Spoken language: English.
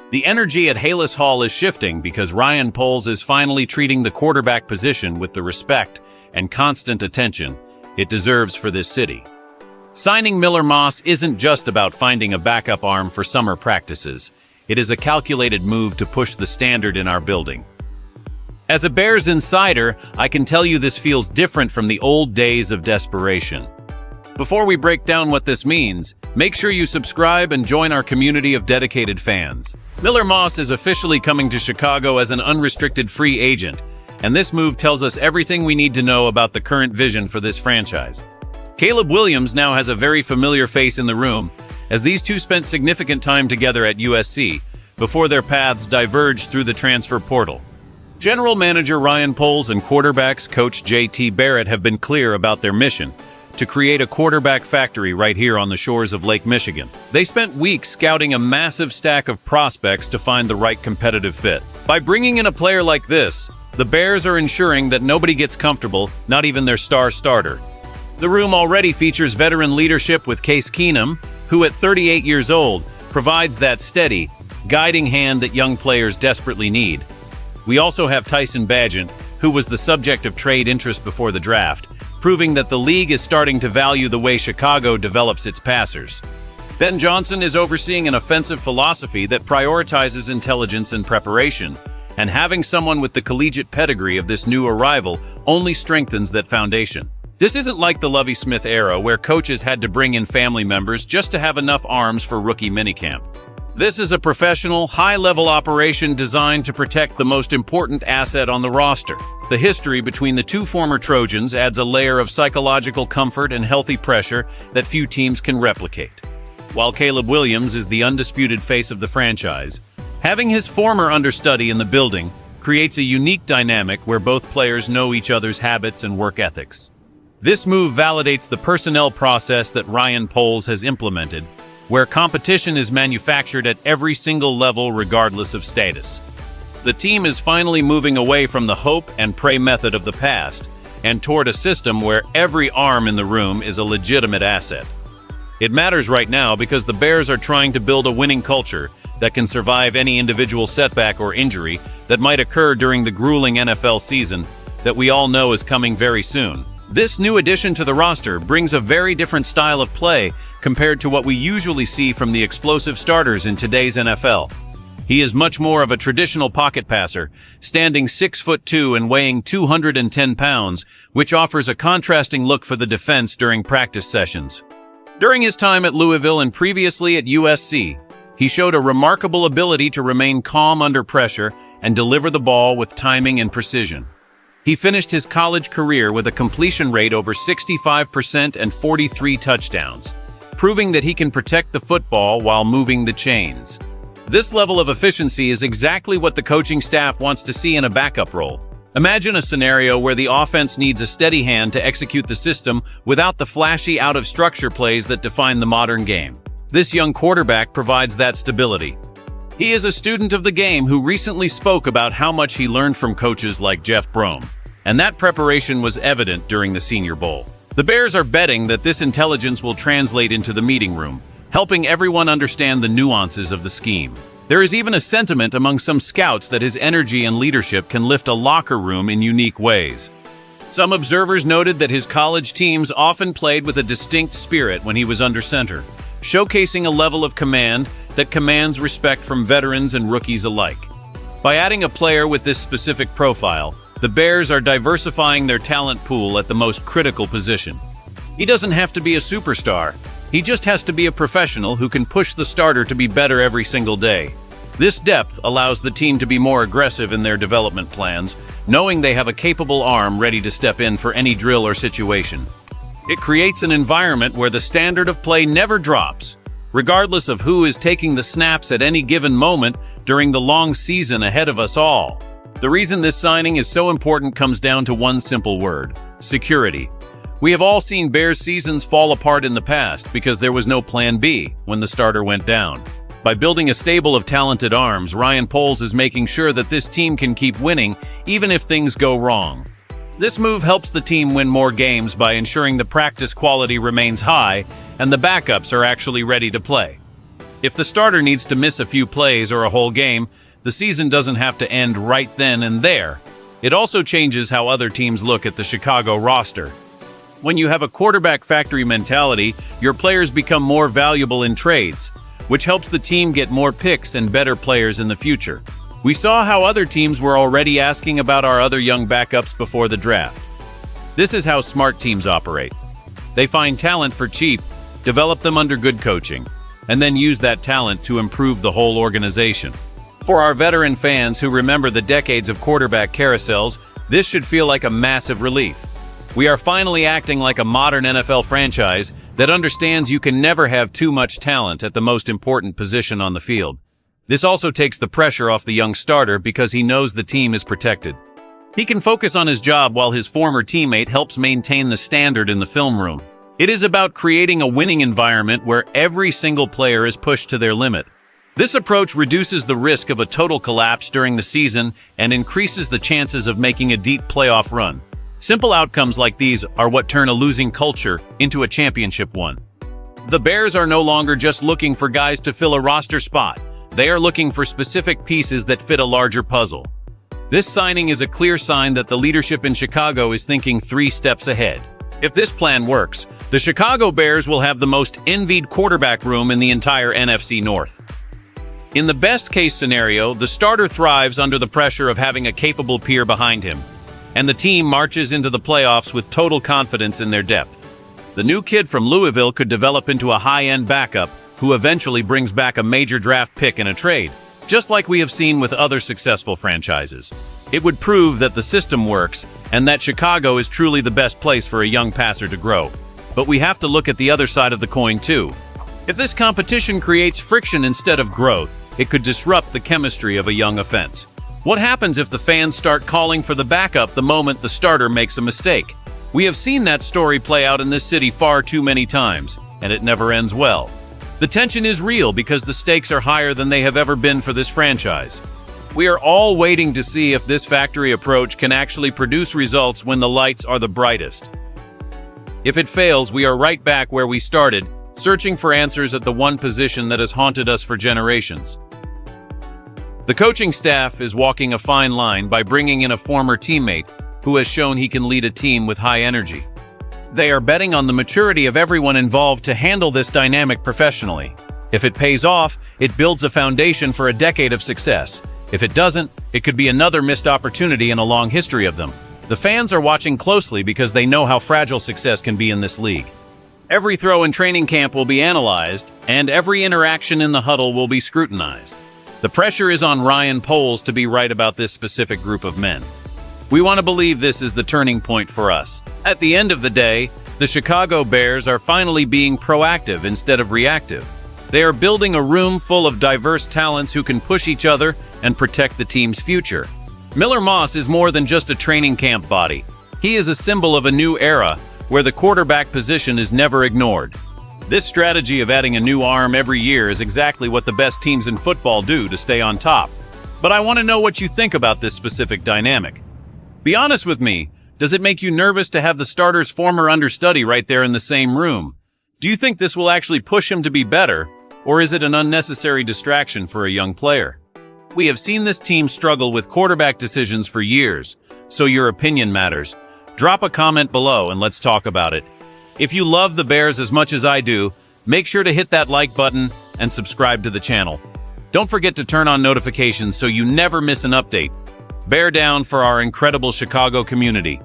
The energy at Halas Hall is shifting because Ryan Poles is finally treating the quarterback position with the respect and constant attention it deserves for this city. Signing Miller Moss isn't just about finding a backup arm for summer practices. It is a calculated move to push the standard in our building. As a Bears insider, I can tell you this feels different from the old days of desperation. Before we break down what this means, make sure you subscribe and join our community of dedicated fans. Miller Moss is officially coming to Chicago as an unrestricted free agent, and this move tells us everything we need to know about the current vision for this franchise. Caleb Williams now has a very familiar face in the room, as these two spent significant time together at USC before their paths diverged through the transfer portal. General Manager Ryan Poles and quarterbacks coach J.T. Barrett have been clear about their mission: to create a quarterback factory right here on the shores of Lake Michigan. They spent weeks scouting a massive stack of prospects to find the right competitive fit. By bringing in a player like this, the Bears are ensuring that nobody gets comfortable, not even their star starter. The room already features veteran leadership with Case Keenum, who at 38 years old provides that steady, guiding hand that young players desperately need. We also have Tyson Bagent, who was the subject of trade interest before the draft, proving that the league is starting to value the way Chicago develops its passers. Ben Johnson is overseeing an offensive philosophy that prioritizes intelligence and preparation, and having someone with the collegiate pedigree of this new arrival only strengthens that foundation. This isn't like the Lovie Smith era where coaches had to bring in family members just to have enough arms for rookie minicamp. This is a professional, high-level operation designed to protect the most important asset on the roster. The history between the two former Trojans adds a layer of psychological comfort and healthy pressure that few teams can replicate. While Caleb Williams is the undisputed face of the franchise, having his former understudy in the building creates a unique dynamic where both players know each other's habits and work ethics. This move validates the personnel process that Ryan Poles has implemented, where competition is manufactured at every single level regardless of status. The team is finally moving away from the hope and pray method of the past and toward a system where every arm in the room is a legitimate asset. It matters right now because the Bears are trying to build a winning culture that can survive any individual setback or injury that might occur during the grueling NFL season that we all know is coming very soon. This new addition to the roster brings a very different style of play compared to what we usually see from the explosive starters in today's NFL. He is much more of a traditional pocket passer, standing 6'2" and weighing 210 pounds, which offers a contrasting look for the defense during practice sessions. During his time at Louisville and previously at USC, he showed a remarkable ability to remain calm under pressure and deliver the ball with timing and precision. He finished his college career with a completion rate over 65% and 43 touchdowns, proving that he can protect the football while moving the chains. This level of efficiency is exactly what the coaching staff wants to see in a backup role. Imagine a scenario where the offense needs a steady hand to execute the system without the flashy out-of-structure plays that define the modern game. This young quarterback provides that stability. He is a student of the game who recently spoke about how much he learned from coaches like Jeff Brom, and that preparation was evident during the Senior Bowl. The Bears are betting that this intelligence will translate into the meeting room, helping everyone understand the nuances of the scheme. There is even a sentiment among some scouts that his energy and leadership can lift a locker room in unique ways. Some observers noted that his college teams often played with a distinct spirit when he was under center, showcasing a level of command that commands respect from veterans and rookies alike. By adding a player with this specific profile, the Bears are diversifying their talent pool at the most critical position. He doesn't have to be a superstar. He just has to be a professional who can push the starter to be better every single day. This depth allows the team to be more aggressive in their development plans, knowing they have a capable arm ready to step in for any drill or situation. It creates an environment where the standard of play never drops, regardless of who is taking the snaps at any given moment during the long season ahead of us all. The reason this signing is so important comes down to one simple word: security. We have all seen Bears seasons fall apart in the past because there was no plan B when the starter went down. By building a stable of talented arms, Ryan Poles is making sure that this team can keep winning even if things go wrong. This move helps the team win more games by ensuring the practice quality remains high and the backups are actually ready to play. If the starter needs to miss a few plays or a whole game, the season doesn't have to end right then and there. It also changes how other teams look at the Chicago roster. When you have a quarterback factory mentality, your players become more valuable in trades, which helps the team get more picks and better players in the future. We saw how other teams were already asking about our other young backups before the draft. This is how smart teams operate. They find talent for cheap, develop them under good coaching, and then use that talent to improve the whole organization. For our veteran fans who remember the decades of quarterback carousels, this should feel like a massive relief. We are finally acting like a modern NFL franchise that understands you can never have too much talent at the most important position on the field. This also takes the pressure off the young starter because he knows the team is protected. He can focus on his job while his former teammate helps maintain the standard in the film room. It is about creating a winning environment where every single player is pushed to their limit. This approach reduces the risk of a total collapse during the season and increases the chances of making a deep playoff run. Simple outcomes like these are what turn a losing culture into a championship one. The Bears are no longer just looking for guys to fill a roster spot. They are looking for specific pieces that fit a larger puzzle. This signing is a clear sign that the leadership in Chicago is thinking 3 steps ahead. If this plan works, the Chicago Bears will have the most envied quarterback room in the entire NFC North. In the best-case scenario, the starter thrives under the pressure of having a capable peer behind him, and the team marches into the playoffs with total confidence in their depth. The new kid from Louisville could develop into a high-end backup who eventually brings back a major draft pick in a trade, just like we have seen with other successful franchises. It would prove that the system works and that Chicago is truly the best place for a young passer to grow. But we have to look at the other side of the coin too. If this competition creates friction instead of growth, it could disrupt the chemistry of a young offense. What happens if the fans start calling for the backup the moment the starter makes a mistake? We have seen that story play out in this city far too many times, and it never ends well. The tension is real because the stakes are higher than they have ever been for this franchise. We are all waiting to see if this factory approach can actually produce results when the lights are the brightest. If it fails, we are right back where we started, searching for answers at the one position that has haunted us for generations. The coaching staff is walking a fine line by bringing in a former teammate who has shown he can lead a team with high energy. They are betting on the maturity of everyone involved to handle this dynamic professionally. If it pays off, it builds a foundation for a decade of success. If it doesn't, it could be another missed opportunity in a long history of them. The fans are watching closely because they know how fragile success can be in this league. Every throw in training camp will be analyzed, and every interaction in the huddle will be scrutinized. The pressure is on Ryan Poles to be right about this specific group of men. We want to believe this is the turning point for us. At the end of the day, the Chicago Bears are finally being proactive instead of reactive. They are building a room full of diverse talents who can push each other and protect the team's future. Miller Moss is more than just a training camp body. He is a symbol of a new era where the quarterback position is never ignored. This strategy of adding a new arm every year is exactly what the best teams in football do to stay on top. But I want to know what you think about this specific dynamic. Be honest with me, does it make you nervous to have the starter's former understudy right there in the same room? Do you think this will actually push him to be better, or is it an unnecessary distraction for a young player? We have seen this team struggle with quarterback decisions for years, so your opinion matters. Drop a comment below and let's talk about it. If you love the Bears as much as I do, make sure to hit that like button and subscribe to the channel. Don't forget to turn on notifications so you never miss an update. Bear down for our incredible Chicago community.